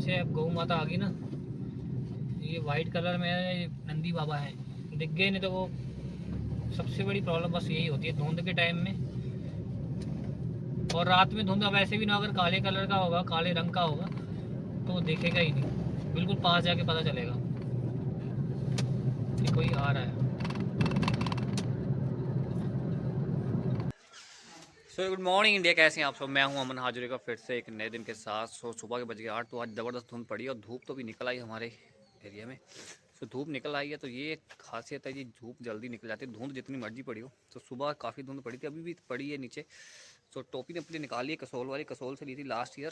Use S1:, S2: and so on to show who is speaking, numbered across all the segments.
S1: पीछे अब गौ माता आ गई ना, ये वाइट कलर में नंदी बाबा है, दिख गए नहीं तो वो सबसे बड़ी प्रॉब्लम बस यही होती है धुंध के टाइम में। और रात में धुंध वैसे भी ना अगर काले कलर का होगा, काले रंग का होगा तो दिखेगा ही नहीं, बिल्कुल पास जाके पता चलेगा कि कोई आ रहा है। सो गुड मॉर्निंग इंडिया, कैसे हैं आप सब। मैं हूं अमन, हाजिर का फिर से एक नए दिन के साथ। सुबह के बज गए 8, तो आज ज़बरदस्त धुंध पड़ी और धूप तो भी निकल आई हमारे एरिया में। धूप निकल आई है तो ये खासियत है जी, धूप जल्दी निकल जाती है। धुंध जितनी मर्जी पड़ी हो, तो सुबह काफ़ी धुंध पड़ी थी, अभी भी पड़ी है नीचे। सो टोपी ने अपनी निकाली है कसोल वाली, कसोल से ली थी लास्ट ईयर।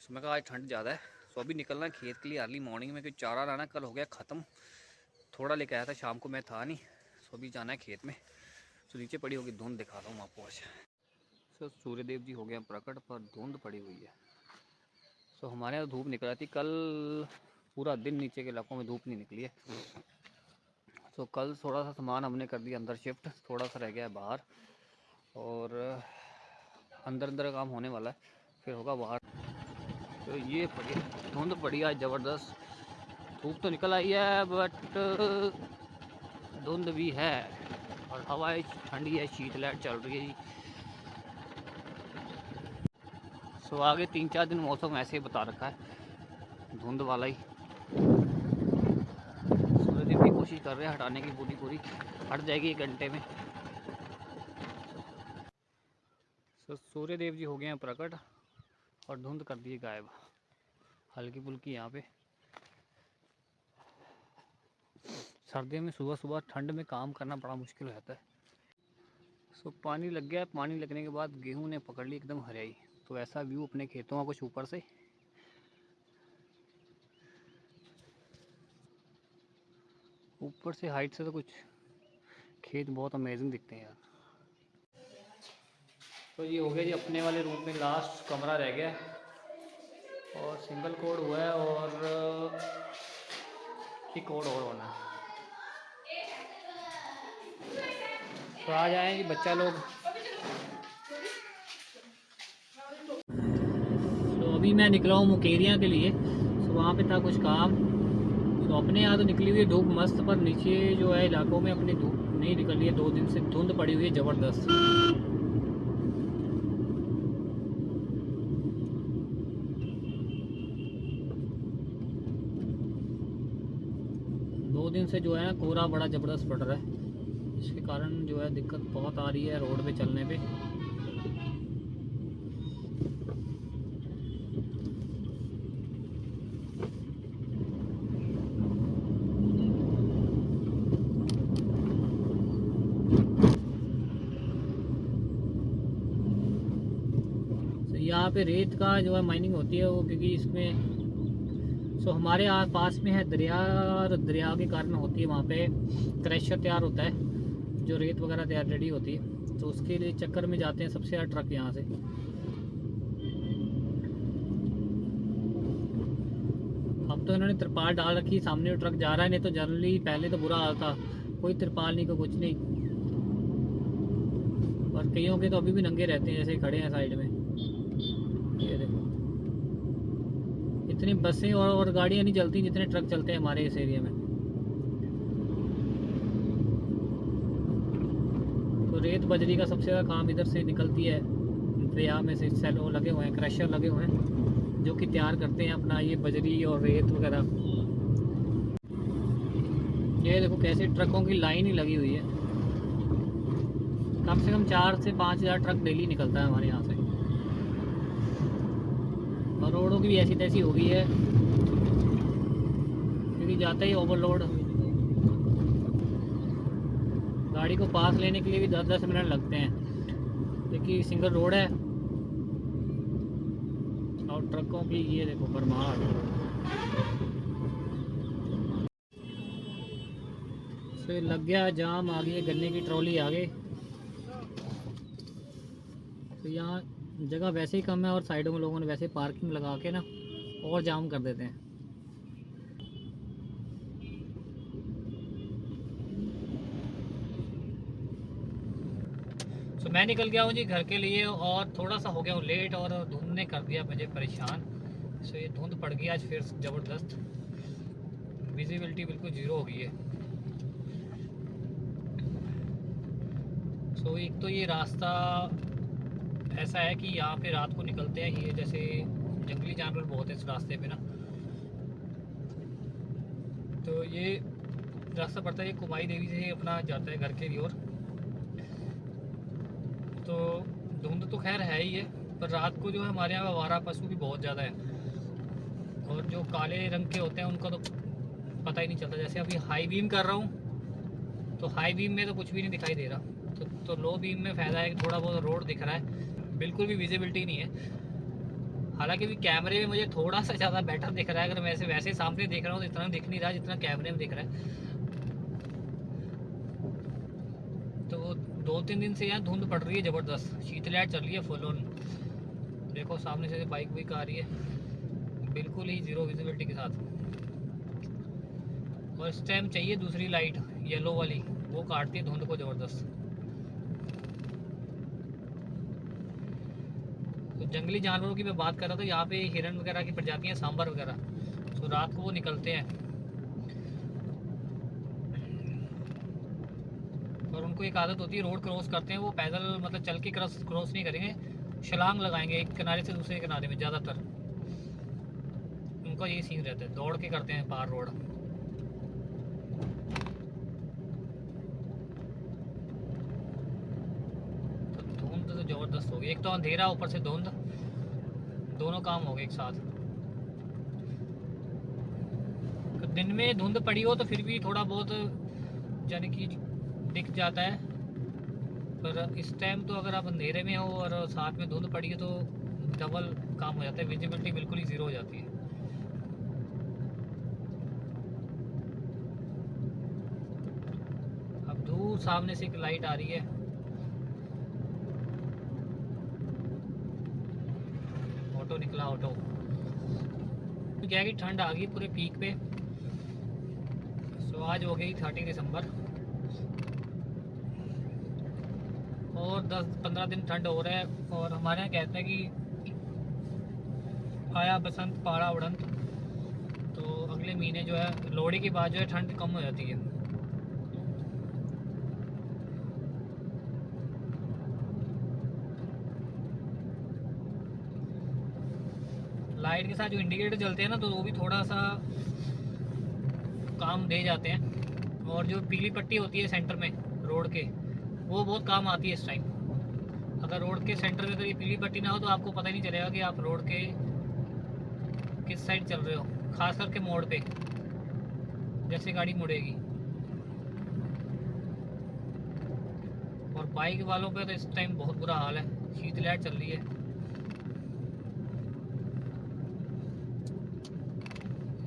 S1: सो मैं कहा आज ठंड ज़्यादा है, सो अभी निकलना है खेत के लिए अर्ली मॉर्निंग में, क्योंकि चारा लाना कल हो गया ख़त्म। थोड़ा लेके आया था शाम को, मैं था नहीं। सो अभी जाना है खेत में। सो नीचे पड़ी होगी धुंध, दिखाता हूँ आपको आज। सो सूर्यदेव जी हो गए प्रकट, पर धुंध पड़ी हुई है। सो हमारे यहाँ धूप निकल आती, कल पूरा दिन नीचे के इलाकों में धूप नहीं निकली है। सो कल थोड़ा सा सामान हमने कर दिया अंदर शिफ्ट, थोड़ा सा रह गया है बाहर, और अंदर काम होने वाला है, फिर होगा बाहर। तो ये पड़ी धुंध पड़ी आज ज़बरदस्त। धूप तो निकल आई है बट धुंध भी है, और हवाएं ठंडी है, शीतलहर चल रही है जी। सो आगे 3-4 दिन मौसम ऐसे ही बता रखा है, धुंध वाला ही। सूर्यदेव की कोशिश कर रहे हैं हटाने की, पूरी हट जाएगी 1 घंटे में। सो सूर्यदेव जी हो गए हैं प्रकट और धुंध कर दिए गायब, हल्की फुल्की यहाँ पे। सर्दियों में सुबह सुबह ठंड में काम करना बड़ा मुश्किल हो जाता है। सो पानी लग गया, पानी लगने के बाद गेहूं ने पकड़ ली एकदम हरियाई। तो ऐसा व्यू अपने खेतों का कुछ ऊपर से, हाइट से तो कुछ खेत बहुत अमेजिंग दिखते हैं यार। तो ये हो गया जी अपने वाले रूम में लास्ट कमरा रह गया, और सिंगल कोड हुआ है, और एक कोड और होना है। तो आ जाएं जी बच्चा लोग। तो अभी मैं निकला हूँ मुकेरियाँ के लिए। तो वहाँ पे था कुछ काम। तो अपने यहाँ तो निकली हुई है धूप मस्त, पर नीचे जो है इलाकों में अपनी धूप नहीं निकली है। 2 दिन से धुंध पड़ी हुई है ज़बरदस्त। दो दिन से जो है ना कोहरा बड़ा ज़बरदस्त पड़ रहा है, इसके कारण जो है दिक्कत बहुत आ रही है रोड पे चलने पे। तो यहाँ पे रेत का जो है माइनिंग होती है वो, क्योंकि इसमें हमारे आस पास में है दरिया, और दरिया के कारण होती है वहाँ पे क्रशर तैयार होता है, जो रेत वगैरह तैयार रेडी होती है। तो उसके लिए चक्कर में जाते हैं सबसे ज़्यादा ट्रक यहाँ से। अब तो इन्होंने तिरपाल डाल रखी, सामने ट्रक जा रहा है, नहीं तो जनरली पहले तो बुरा हाल था, कोई तिरपाल नहीं, को कुछ नहीं। और कईयों के तो अभी भी नंगे रहते हैं, जैसे खड़े हैं साइड में। ये देखो इतनी बसें और गाड़ियाँ नहीं चलती जितने ट्रक चलते हैं हमारे इस एरिया में। तो रेत बजरी का सबसे ज़्यादा काम इधर से निकलती है, दरिया में से सेलो लगे हुए हैं, क्रशर लगे हुए हैं, जो कि तैयार करते हैं अपना ये बजरी और रेत वगैरह। ये देखो कैसे ट्रकों की लाइन ही लगी हुई है, कम से कम 4 से 5 हज़ार ट्रक डेली निकलता है हमारे यहाँ से। और रोडों की भी ऐसी तैसी हो गई है, क्योंकि जाता ही ओवरलोड। गाड़ी को पास लेने के लिए भी 10-10 मिनट लगते हैं, क्योंकि सिंगल रोड है। और ट्रकों की ये देखो भरमार। से लग गया जाम, आ गई गन्ने की ट्रॉली आ गई। तो यहाँ जगह वैसे ही कम है, और साइडों में लोगों ने वैसे पार्किंग लगा के ना और जाम कर देते हैं। तो मैं निकल गया हूँ जी घर के लिए, और थोड़ा सा हो गया हूँ लेट, और धुंध ने कर दिया मुझे परेशान। सो ये धुंध पड़ गई आज फिर ज़बरदस्त, विजिबिलिटी बिल्कुल ज़ीरो हो गई है। सो एक तो ये रास्ता ऐसा है कि यहाँ पे रात को निकलते हैं, ये जैसे जंगली जानवर बहुत है इस रास्ते पे ना, तो ये रास्ता पड़ता है ये कुमाई देवी से अपना जाता है घर के लिए। और तो धुंध तो खैर है ही है, पर रात को जो है हमारे यहाँ आवारा पशु भी बहुत ज़्यादा है, और जो काले रंग के होते हैं उनका तो पता ही नहीं चलता। जैसे अभी हाई बीम कर रहा हूँ तो हाई बीम में तो कुछ भी नहीं दिखाई दे रहा, तो लो बीम में फ़ायदा है कि थोड़ा बहुत रोड दिख रहा है, बिल्कुल भी विजिबिलिटी नहीं है। हालांकि भी कैमरे में मुझे थोड़ा सा ज़्यादा बेटर दिख रहा है, अगर मैं वैसे सामने देख रहा हूँ तो इतना दिख नहीं रहा जितना कैमरे में दिख रहा है। तो 2-3 दिन से यहाँ धुंध पड़ रही है ज़बरदस्त, शीतलहर चल रही है फुल ऑन। देखो सामने से बाइक आ रही है बिल्कुल ही ज़ीरो विजिबिलिटी के साथ, और इस टाइम चाहिए दूसरी लाइट येलो वाली, वो काटती है धुंध को ज़बरदस्त। तो जंगली जानवरों की मैं बात कर रहा था, यहाँ पे हिरन वगैरह की प्रजातियाँ, सांबर वगैरह, तो रात को वो निकलते हैं और उनको एक आदत होती है, रोड क्रॉस करते हैं वो पैदल, मतलब चल के क्रॉस नहीं करेंगे, छलांग लगाएंगे एक किनारे से दूसरे किनारे में। ज़्यादातर उनका यही सीन रहता है, दौड़ के करते हैं पार रोड। तो धुंध तो ज़बरदस्त हो गई, एक तो अंधेरा ऊपर से धुंध, दोनों काम हो गए एक साथ। तो दिन में धुंध पड़ी हो तो फिर भी थोड़ा बहुत यानी कि दिख जाता है, पर इस टाइम तो अगर आप अंधेरे में हो और साथ में धुंध पड़ी है तो डबल काम हो जाता है, विजिबिलिटी बिल्कुल ही ज़ीरो हो जाती है। अब दूर सामने से एक लाइट आ रही है, ऑटो निकला ऑटो। क्या है कि ठंड आ गई पूरे पीक पे। सो आज हो गई 30 दिसंबर, और 10-15 दिन ठंड हो रहा है, और हमारे यहाँ कहते हैं कि आया बसंत पाड़ा उड़ंत, तो अगले महीने जो है लोहड़ी के बाद जो है ठंड कम हो जाती है। लाइट के साथ जो इंडिकेटर जलते हैं ना, तो वो भी थोड़ा सा काम दे जाते हैं, और जो पीली पट्टी होती है सेंटर में रोड के, वो बहुत काम आती है इस टाइम। अगर रोड के सेंटर में अगर ये पीली पट्टी ना हो तो आपको पता ही नहीं चलेगा कि आप रोड के किस साइड चल रहे हो, खास करके मोड़ पे जैसे गाड़ी मुड़ेगी। और बाइक वालों पे तो इस टाइम बहुत बुरा हाल है, शीतलहर चल रही है।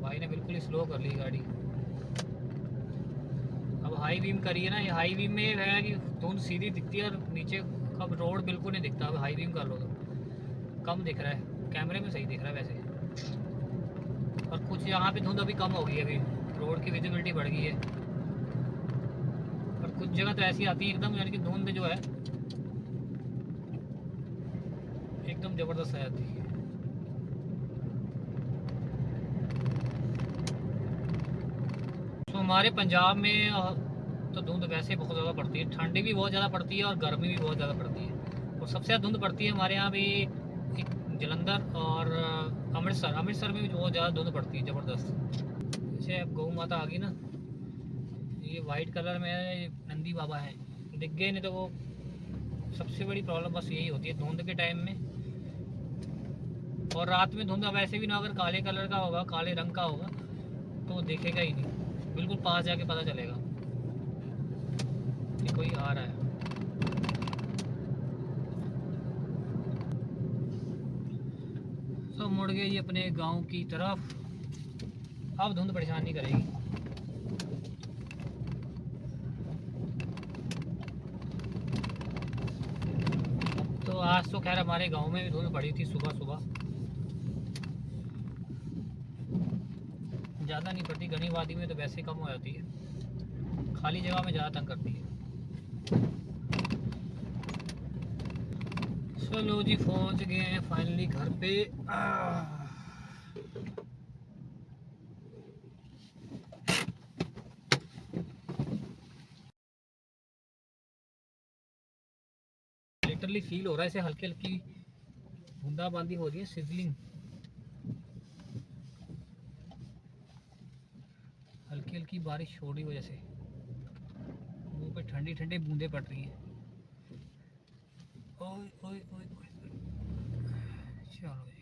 S1: भाई ने बिल्कुल ही स्लो कर ली गाड़ी। अब हाई बीम करी है ना, ये हाई बीम में है कि धुंध सीधी दिखती है और नीचे अब रोड बिल्कुल नहीं दिखता। अब हाई बीम कर लो तो कम दिख रहा है, कैमरे में सही दिख रहा है वैसे। और कुछ यहाँ पे धुंध अभी कम हो गई है, अभी रोड की विजिबिलिटी बढ़ गई है। और कुछ जगह तो ऐसी आती है एकदम, यानी कि धुंध जो है एकदम ज़बरदस्त आ जाती है। तो हमारे पंजाब में तो धुंध वैसे बहुत ज़्यादा पड़ती है, ठंडी भी बहुत ज़्यादा पड़ती है और गर्मी भी बहुत ज़्यादा पड़ती है। और सबसे ज़्यादा धुंध पड़ती है हमारे यहाँ भी जलंधर और अमृतसर में भी बहुत ज़्यादा धुंध पड़ती है ज़बरदस्त। जैसे अब गौ माता आ गई ना, ये वाइट कलर में नंदी बाबा है, दिख गए नहीं तो वो सबसे बड़ी प्रॉब्लम बस यही होती है धुंध के टाइम में। और रात में धुंध वैसे भी ना, अगर काले कलर का होगा, काले रंग का होगा तो वो दिखेगा ही नहीं, बिल्कुल पास जाके पता चलेगा कि कोई आ रहा है। तो मुड़ गए ये अपने गांव की तरफ, अब धुंध परेशान नहीं करेगी। तो आज तो खैर हमारे गांव में भी धुंध पड़ी थी सुबह सुबह, ज़्यादा नहीं पड़ती। घनी वादी में तो वैसे कम हो जाती है, खाली जगह में ज़्यादा तंग करती है। चलो जी पहुंच गए हैं फाइनली घर पे। लिटरली फील हो रहा है इसे, हल्की हल्की बूंदाबांदी हो रही है, सिजलिंग, हल्की हल्की बारिश हो रही वजह से मुंह पे ठंडी ठंडी बूंदे पड़ रही हैं। ओए ओए ओए ओए, चलो जी।